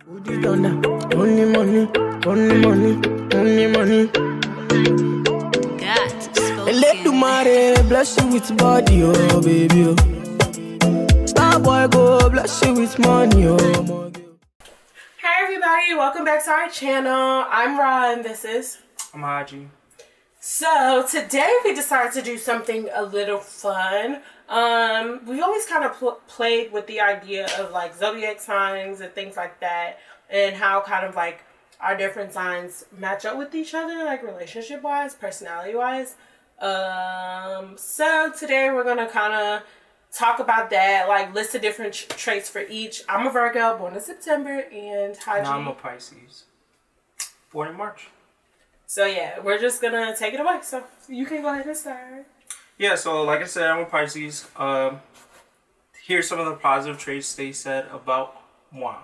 Only money, only money, only money. God, spoken. Let the money bless you with body, oh baby. Oh. Star boy go bless you with money, oh. Hi everybody, welcome back to our channel. I'm Rah and this is Haji. So today we decided to do something a little fun. We've always kind of played with the idea of like zodiac signs and things like that, and how kind of like our different signs match up with each other, like relationship wise, personality wise. So today we're gonna kind of talk about that, like list of different traits for each. I'm a Virgo, born in September, and Haji. No, I'm a Pisces, born in March. So yeah, we're just gonna take it away. So you can go ahead and start. Yeah, so like I said, I'm a Pisces. Here's some of the positive traits they said about moi.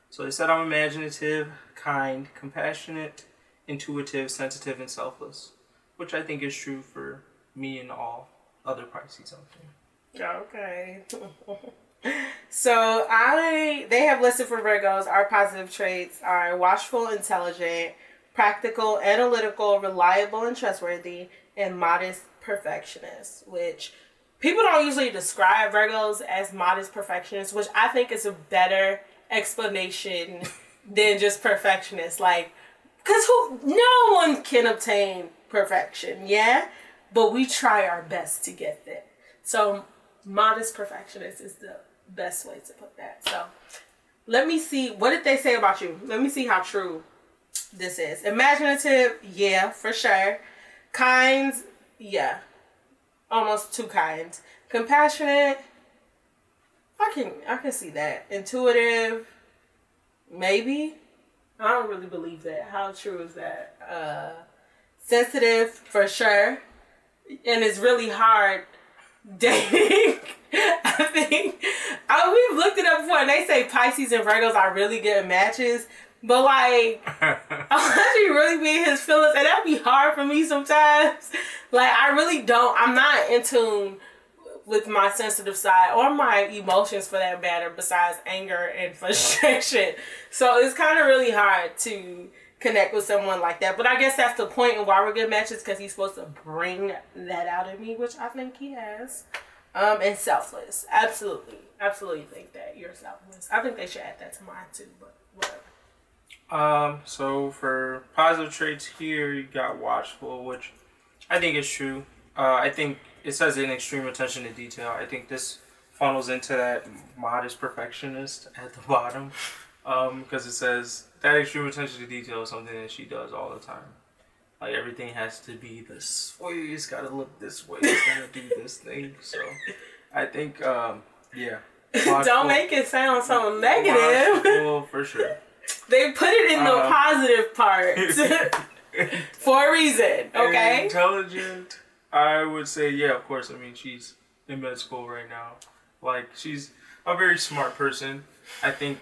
So they said I'm imaginative, kind, compassionate, intuitive, sensitive, and selfless, which I think is true for me and all other Pisces out there. Okay. So they have listed for Virgos, our positive traits are watchful, intelligent, practical, analytical, reliable, and trustworthy, and modest perfectionist, which people don't usually describe Virgos as modest perfectionists, which I think is a better explanation than just perfectionist. Like, because no one can obtain perfection, yeah? But we try our best to get there. So modest perfectionist is the best way to put that. So let me see, what did they say about you? Let me see how true this is. Imaginative, yeah, for sure. Kind, yeah, almost too kind. Compassionate, I can see that. Intuitive, maybe. I don't really believe that. How true is that? Sensitive, for sure. And it's really hard dating. I think we've looked it up before, and they say Pisces and Virgos are really good matches. But like, I'm actually really be in his feelings, and that'd be hard for me sometimes. Like, I really don't. I'm not in tune with my sensitive side or my emotions, for that matter, besides anger and frustration. So it's kind of really hard to connect with someone like that. But I guess that's the point in why we're good matches, because he's supposed to bring that out in me, which I think he has. And selfless. Absolutely think that you're selfless. I think they should add that to mine too, but whatever. So for positive traits here, you got watchful, which I think is true. I think it says in extreme attention to detail. I think this funnels into that modest perfectionist at the bottom, because it says that extreme attention to detail is something that she does all the time. Like, everything has to be this way. It's got to look this way. It's got to do this thing. So I think, yeah. Watchful, don't make it sound so negative. Watchful, for sure. They put it in the positive part for a reason, okay? Intelligent, I would say, yeah, of course. I mean, she's in med school right now. Like, she's a very smart person. I think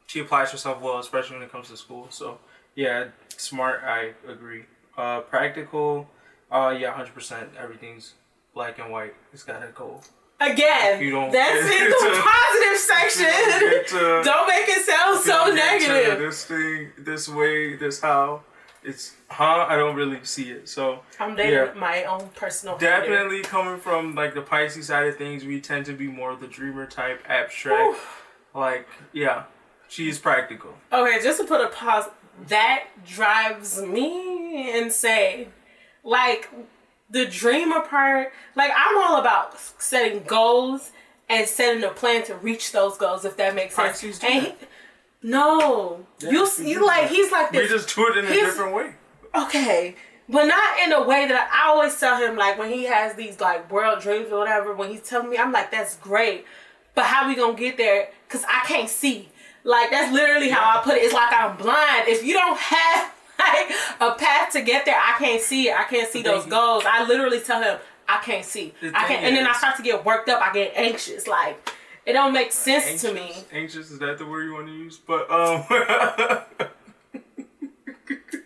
she applies herself well, especially when it comes to school. So, yeah, smart, I agree. Practical, yeah, 100%. Everything's black and white. It's got to go. Again, that's in the positive section. Don't make it sound so negative. This thing, this way, this how. It's, I don't really see it. So I'm dating my own personal definitely hater. Coming from like the Pisces side of things, we tend to be more of the dreamer type, abstract. Oof. Like, yeah, she's practical. Okay, just to put a pause, that drives me insane. Like, the dreamer part, like, I'm all about setting goals and setting a plan to reach those goals, if that makes sense. Pisces and no, yeah, you like, he's like this. We just do it in a different way. Okay, but not in a way that I always tell him, like, when he has these like world dreams or whatever, when he's telling me, I'm like, that's great, but how we gonna get there? Because I can't see. Like, that's literally how I put it. It's like I'm blind. If you don't have like a path to get there, I can't see it. I can't see those goals. I literally tell him I can't see. I can't, and then I start to get worked up. I get anxious. Like, it don't make sense to me. Anxious, is that the word you want to use? But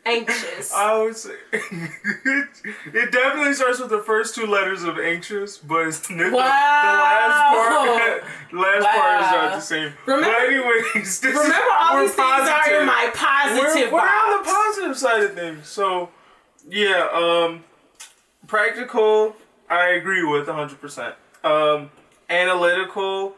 Anxious. I would say it definitely starts with the first two letters of anxious, but it's the last part is not the same. But anyways, all these things are in my positive. We're on the positive side of things. So yeah, practical, I agree with 100%. Analytical,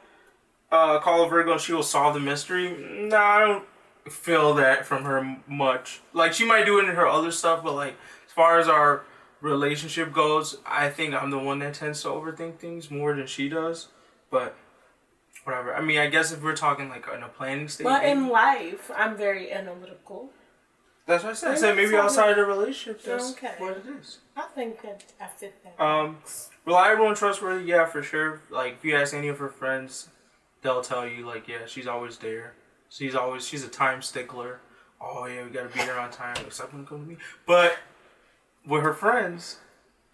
call a Virgo, she will solve the mystery. Nah, I don't feel that from her much. Like, she might do it in her other stuff, but like, as far as our relationship goes, I think I'm the one that tends to overthink things more than she does. But whatever. I mean, I guess if we're talking like in a planning stage. But in life, I'm very analytical. That's what I said. I said maybe outside the relationship, that's what it is. I think I fit that. Reliable and trustworthy, yeah, for sure. Like, if you ask any of her friends, they'll tell you, like, yeah, she's always there. She's a time stickler. Oh, yeah, we gotta be there on time. Except when it comes to me. But with her friends,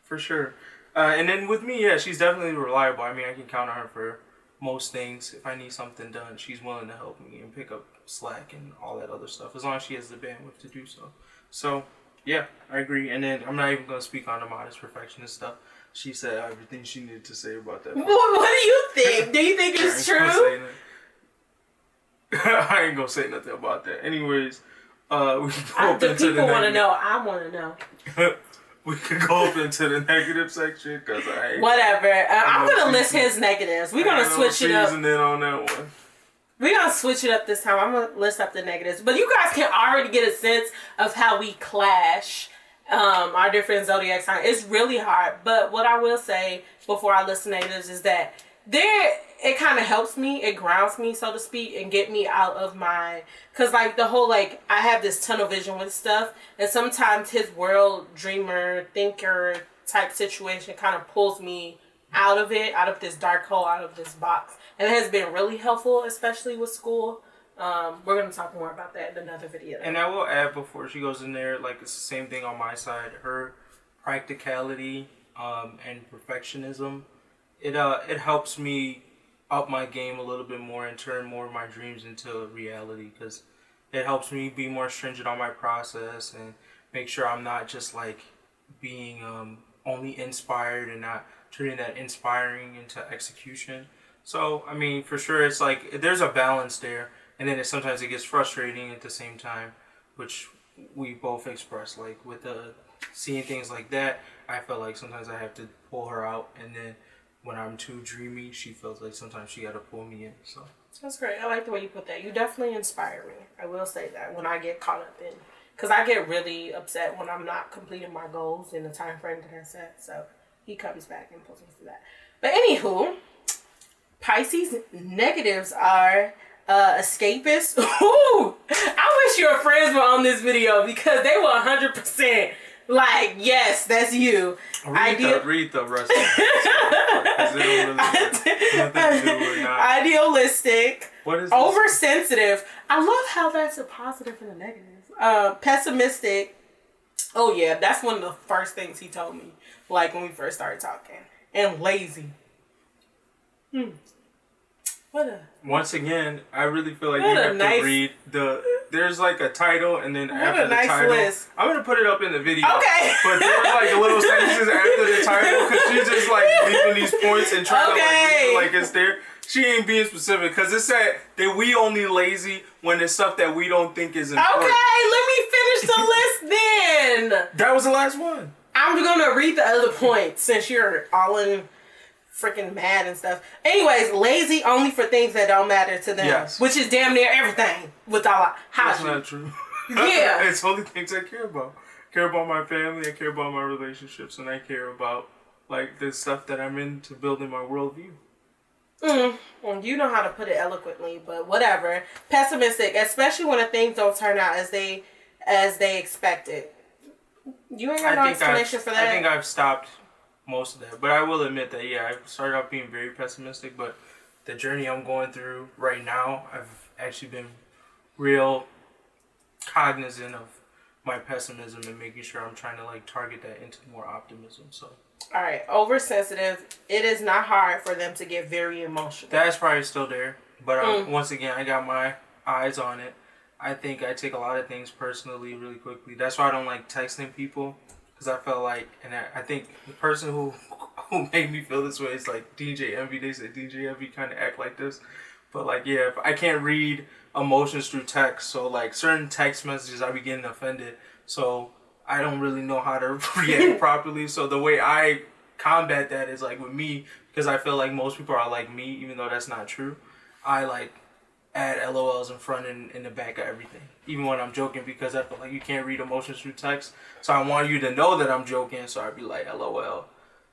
for sure. And then with me, yeah, she's definitely reliable. I mean, I can count on her for most things. If I need something done, she's willing to help me and pick up slack and all that other stuff, as long as she has the bandwidth to do so. So, yeah, I agree. And then I'm not even going to speak on the modest perfectionist stuff. She said everything she needed to say about that. What do you think? Do you think it's true? I ain't going to say nothing about that. Anyways, we can go up into the people want to know. I want to know. We could go up into the negative section because whatever. I'm gonna list his negatives. We're gonna switch it up. On that one. We're gonna switch it up this time. I'm gonna list up the negatives, but you guys can already get a sense of how we clash. Our different zodiac signs. It's really hard, but what I will say before I list the negatives is that it kind of helps me, it grounds me, so to speak, and get me out of my, because like the whole, like, I have this tunnel vision with stuff, and sometimes his world dreamer, thinker type situation kind of pulls me out of it, out of this dark hole, out of this box, and it has been really helpful, especially with school. We're going to talk more about that in another video. And I will add before she goes in there, like, it's the same thing on my side, her practicality and perfectionism, it helps me up my game a little bit more and turn more of my dreams into reality, because it helps me be more stringent on my process and make sure I'm not just like being only inspired and not turning that inspiring into execution. So I mean, for sure, it's like there's a balance there, and then sometimes it gets frustrating at the same time, which we both express. Like with seeing things like that, I feel like sometimes I have to pull her out, and then when I'm too dreamy, she feels like sometimes she got to pull me in. So that's great. I like the way you put that. You definitely inspire me. I will say that when I get caught up in, because I get really upset when I'm not completing my goals in the time frame that I set. So he comes back and pulls me through that. But anywho, Pisces negatives are escapist. Ooh, I wish your friends were on this video because they were 100%. Like, yes, that's you. Read the rest of it. Idealistic. What is oversensitive. I love how that's a positive and a negative. Pessimistic. Oh, yeah, that's one of the first things he told me, like, when we first started talking. And lazy. Once again, I really feel like you have to read there's like a title, and then after the title, list. I'm gonna put it up in the video. Okay. But there are like little sentences after the title, because she's just like leaving these points and trying to like read it like it's there. She ain't being specific, because it said that we only lazy when it's stuff that we don't think is important. Okay, let me finish the list then. That was the last one. I'm gonna read the other points since you're all in freaking mad and stuff. Anyways, lazy only for things that don't matter to them. Yes. Which is damn near everything with our Haji. That's not true. Yeah. It's only things I care about. I care about my family, I care about my relationships, and I care about like the stuff that I'm into building my worldview. Well, you know how to put it eloquently, but whatever. Pessimistic, especially when the things don't turn out as they expected. You ain't got no explanation for that. I think I've stopped most of that, but I will admit that I started off being very pessimistic, but the journey I'm going through right now, I've actually been real cognizant of my pessimism and making sure I'm trying to like target that into more optimism. So all right, oversensitive, it is not hard for them to get very emotional. That's probably still there, but once again, I got my eyes on it, I think I take a lot of things personally really quickly. That's why I don't like texting people, because I felt like, and I think the person who made me feel this way is like DJ Envy. They say DJ Envy kind of act like this, but like yeah, if I can't read emotions through text, so like certain text messages I be getting offended, so I don't really know how to react properly. So the way I combat that is like with me, because I feel like most people are like me, even though that's not true. I like add LOLs in front and in the back of everything, even when I'm joking, because I feel like you can't read emotions through text. So I want you to know that I'm joking, so I'd be like LOL,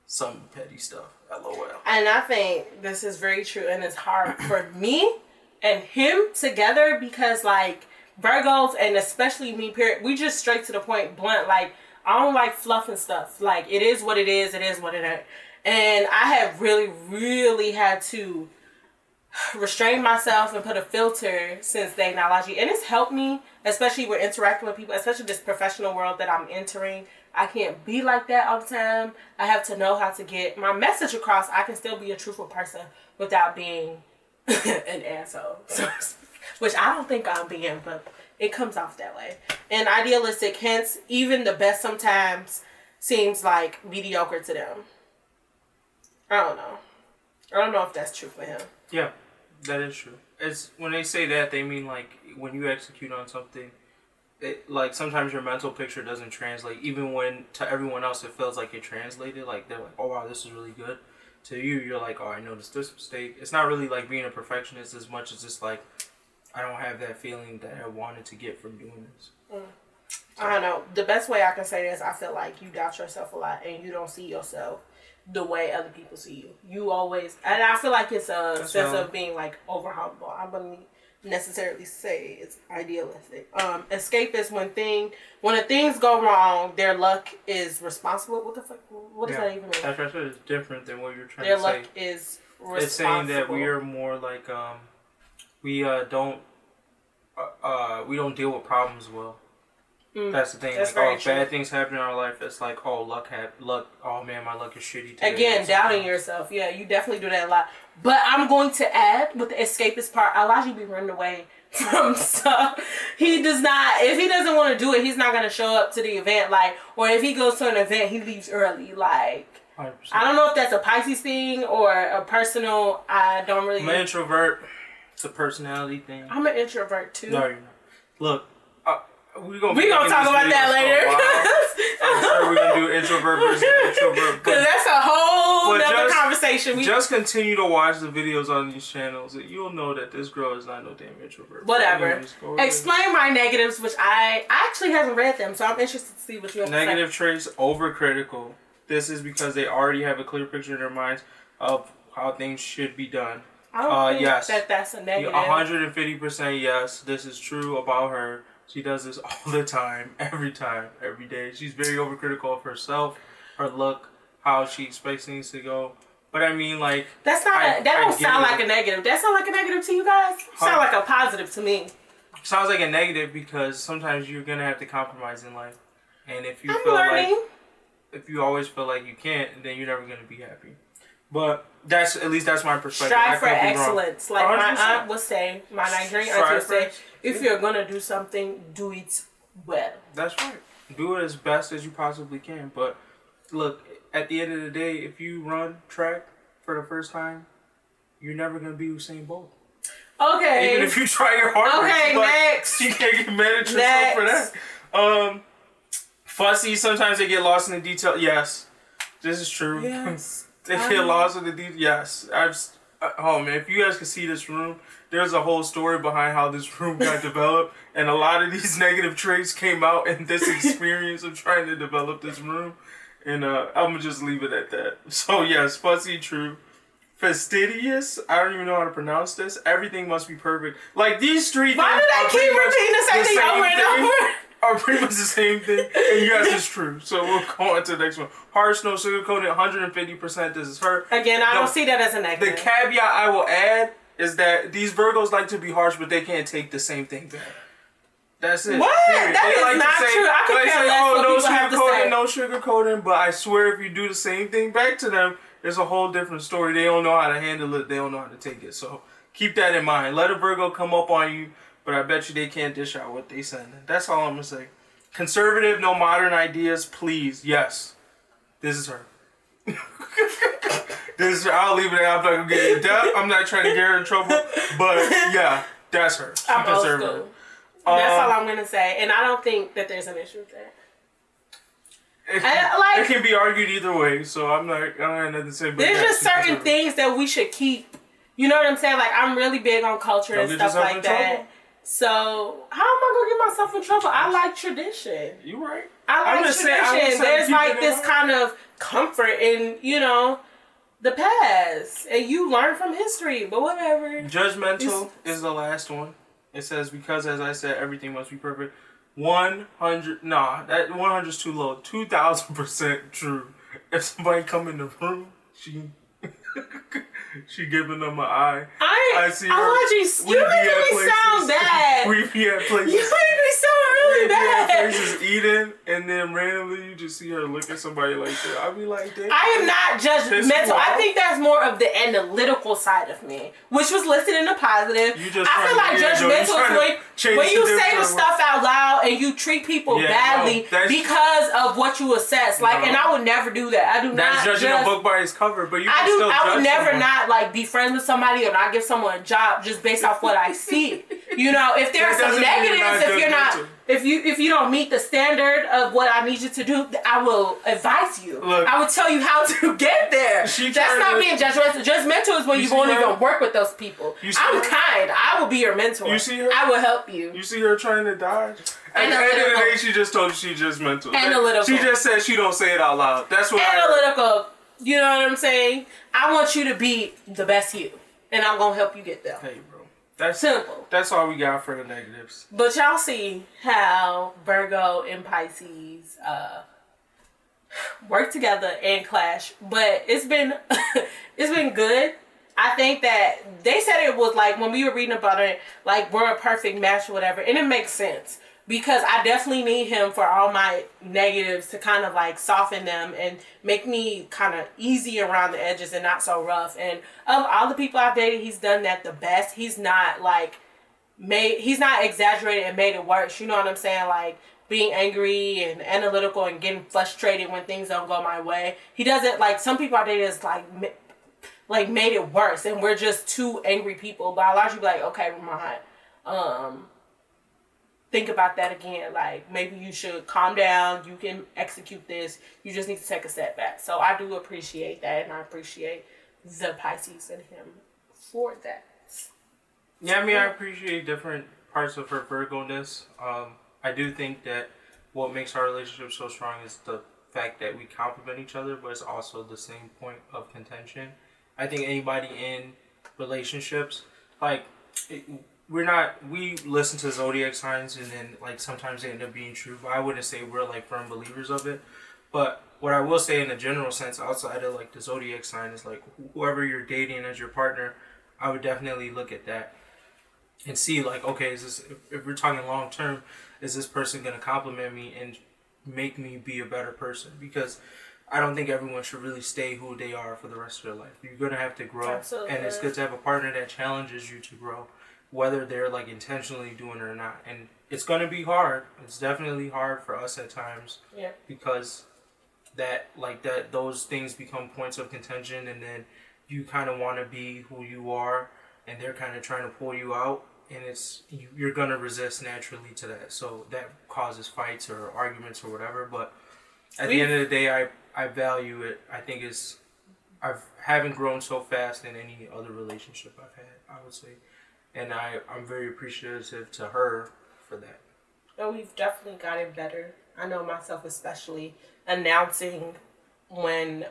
some petty stuff, LOL. And I think this is very true, and it's hard for me and him together because like Virgos, and especially me, period, we just straight to the point, blunt. Like I don't like fluff and stuff. Like it is what it is. It is what it is. And I have really, really had to restrain myself and put a filter since the analogy, and it's helped me, especially with interacting with people, especially this professional world that I'm entering. I can't be like that all the time. I have to know how to get my message across. I can still be a truthful person without being an asshole, which I don't think I'm being, but it comes off that way. And idealistic, hence even the best sometimes seems like mediocre to them. I don't know if that's true for him. Yeah, that is true. It's when they say that, they mean like when you execute on something, it like sometimes your mental picture doesn't translate. Even when to everyone else it feels like it translated. Like they're like, oh wow, this is really good. To you, you're like, oh, I noticed this mistake. It's not really like being a perfectionist as much as just like, I don't have that feeling that I wanted to get from doing this. So. I don't know. The best way I can say this, I feel like you doubt yourself a lot and you don't see yourself the way other people see you. You always, and I feel like it's a sense of being like over humble. I wouldn't necessarily say it's idealistic. Escape is when the things go wrong, their luck is responsible. What the fuck? What does that even mean? That's what I said. It's different than what you're trying their to say. Their luck is responsible. It's saying that we are more like we don't deal with problems well. That's the thing. That's like, bad things happen in our life. It's like, oh, luck. Oh man, my luck is shitty today. Again, doubting yourself. Yeah, you definitely do that a lot. But I'm going to add with the escapist part. Elijah be running away from stuff. He does not. If he doesn't want to do it, he's not going to show up to the event. Like, or if he goes to an event, he leaves early. Like, 100%. I don't know if that's a Pisces thing or a personal. I don't really. I'm an introvert. It's a personality thing. I'm an introvert too. No, you're not. Look. We're gonna talk about that later. I'm sure we're gonna do introvert versus extrovert. Because that's a whole other conversation. Just continue to watch the videos on these channels. You'll know that this girl is not no damn introvert. Whatever. Explain my negatives, which I actually haven't read them, so I'm interested to see what you have to say. Negative traits, overcritical. This is because they already have a clear picture in their minds of how things should be done. I don't think that's a negative. 150% yes. This is true about her. She does this all the time, every day. She's very overcritical of herself, her look, how she expects things to go. But I mean, like... That's not that don't sound like a negative. That sound like a negative to you guys? Sound like a positive to me. Sounds like a negative because sometimes you're going to have to compromise in life. And if you if you always feel like you can't, then you're never going to be happy. But that's my perspective. Strive for excellence. Like 100%. My aunt would say, my Nigerian aunt would say, if you're going to do something, do it well. That's right. Do it as best as you possibly can. But look, at the end of the day, if you run track for the first time, you're never going to be Usain Bolt. Okay. Even if you try your hardest. Okay, next. You can't get mad at yourself for that. Fussy, sometimes they get lost in the detail. Yes. This is true. Yes. They get lost in the details. Yes. Oh man, if you guys could see this room, there's a whole story behind how this room got developed, and a lot of these negative traits came out in this experience of trying to develop this room. And I'm gonna just leave it at that. So yes, fussy, true. Fastidious. I don't even know how to pronounce this. Everything must be perfect. Like these three. Why do they keep repeating the same thing over and over? Are pretty much the same thing, and yes, it's true. So we'll go on to the next one. Harsh, no sugarcoated, 150%. This is her. Again, I don't see that as a negative. The caveat I will add is that these Virgos like to be harsh, but they can't take the same thing back. That's it. What? Period. That is not true. I could care less no sugarcoating, but I swear if you do the same thing back to them, it's a whole different story. They don't know how to handle it. They don't know how to take it. So keep that in mind. Let a Virgo come up on you but I bet you they can't dish out what they send. That's all I'm gonna say. Conservative, no modern ideas, please. Yes, this is her. I'll leave it there. I'm not gonna get in depth. I'm not trying to get her in trouble, but yeah, that's her. She's I'm old conservative. school. That's all I'm gonna say, and I don't think that there's an issue with that. It can be argued either way, so I don't have nothing to say. But there's just certain things that we should keep. You know what I'm saying? Like, I'm really big on culture and stuff like that. Trouble. So how am I gonna get myself in trouble? I like tradition. You right. I like tradition. There's like this kind of comfort in, you know, the past, and you learn from history. But whatever. Judgmental is the last one. It says, because as I said, everything must be perfect. 100. Nah, that 100 is too low. 2,000% true. If somebody come in the room, she giving them an eye. I see her. You make me sound bad. We be at places. You make me sound really bad. Places eating, and then randomly you just see her look at somebody like that. I be like, damn. I am not judgmental. I think that's more of the analytical side of me, which was listed in the positive. I feel like judgmental is when you say the stuff out loud and you treat people badly because of what you assess. Like, and I would never do that. I do not. That's judging a book by its cover, but you can still judge. I would never not like be friends with somebody or not give someone a job just based off what I see. You know, if there are some negatives, if you don't meet the standard of what I need you to do, I will advise you. Look, I will tell you how to get there. That's not being judgmental. Judgmental is when you won't even work with those people. I'm kind. I will be your mentor. You see her? I will help you. You see her trying to dodge? At the end of the day, she just told you she's just mental. Analytical. She just said she don't say it out loud. That's what analytical. You know what I'm saying? I want you to be the best you, and I'm gonna help you get there. Hey, bro. That's simple. That's all we got for the negatives. But y'all see how Virgo and Pisces work together and clash. But it's been good. I think that they said it was like when we were reading about it, like we're a perfect match or whatever, and it makes sense. Because I definitely need him for all my negatives to kind of like soften them and make me kind of easy around the edges and not so rough. And of all the people I've dated, he's done that the best. He's not exaggerated and made it worse. You know what I'm saying? Like being angry and analytical and getting frustrated when things don't go my way. He doesn't, like some people I've dated is like made it worse, and we're just two angry people. But I'll actually be like, okay, Ramon, think about that again. Like, maybe you should calm down. You can execute this. You just need to take a step back. So I do appreciate that, and I appreciate the Pisces in him for that. Yeah, I mean, I appreciate different parts of her Virgo-ness. I do think that what makes our relationship so strong is the fact that we complement each other, but it's also the same point of contention. I think anybody in relationships, we listen to Zodiac signs and then like sometimes they end up being true, but I wouldn't say we're like firm believers of it. But what I will say in a general sense outside of like the Zodiac sign is like whoever you're dating as your partner, I would definitely look at that and see like, okay, is this, if we're talking long term, is this person going to compliment me and make me be a better person? Because I don't think everyone should really stay who they are for the rest of their life. You're going to have to grow. Absolutely. And it's good to have a partner that challenges you to grow, whether they're like intentionally doing it or not. And it's going to be hard. It's definitely hard for us at times. Yeah. Because those things become points of contention, and then you kind of want to be who you are and they're kind of trying to pull you out, and you're going to resist naturally to that. So that causes fights or arguments or whatever. But at the end of the day, I value it. I think I haven't grown so fast in any other relationship I've had, I would say. And I'm very appreciative to her for that. Oh, we've definitely gotten better. I know myself especially announcing when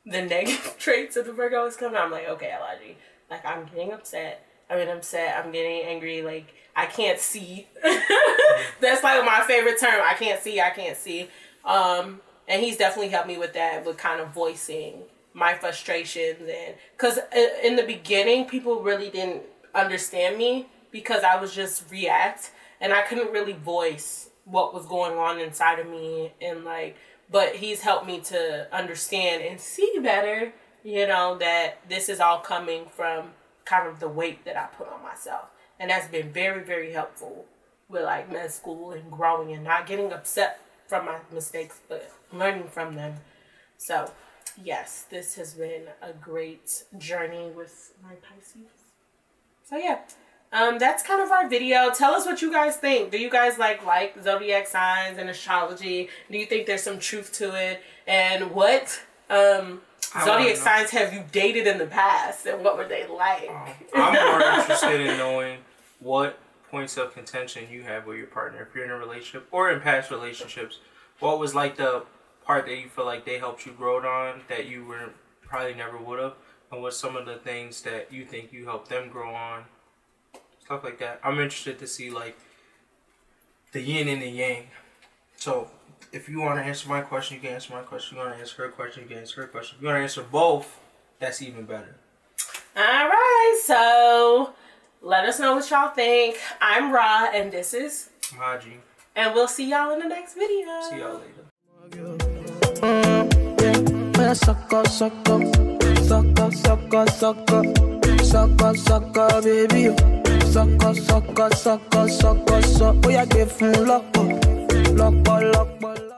the negative traits of the Virgo is coming. I'm like, okay, Elijah, like I'm getting upset. I'm getting angry. Like I can't see. That's like my favorite term. I can't see. And he's definitely helped me with that, with kind of voicing my frustrations. And because in the beginning people really didn't understand me because I was just react and I couldn't really voice what was going on inside of me, and but he's helped me to understand and see better, that this is all coming from kind of the weight that I put on myself. And that's been very, very helpful with like med school and growing and not getting upset from my mistakes, but learning from them. So yes, this has been a great journey with my Pisces. So yeah, that's kind of our video. Tell us what you guys think. Do you guys like zodiac signs and astrology? Do you think there's some truth to it? And what zodiac signs have you dated in the past, and what were they like? I'm more interested in knowing what points of contention you have with your partner. If you're in a relationship or in past relationships, what was like the part that you feel like they helped you grow on that you were probably never would have, and what's some of the things that you think you helped them grow on, stuff like that. I'm interested to see like the yin and the yang. So if you want to answer my question, you can answer my question. If you want to answer her question, you can answer her question. If you want to answer both, that's even better. All right, so let us know what y'all think. I'm Rah, and this is Haji. And we'll see y'all in the next video. See y'all later. Sucker, sucker, sucker, sucker, sucker, sucker, sucker, baby. Sucker, sucker, sucker, sucker, sucker. Oh, yeah, give him lock, lock, lock, lock.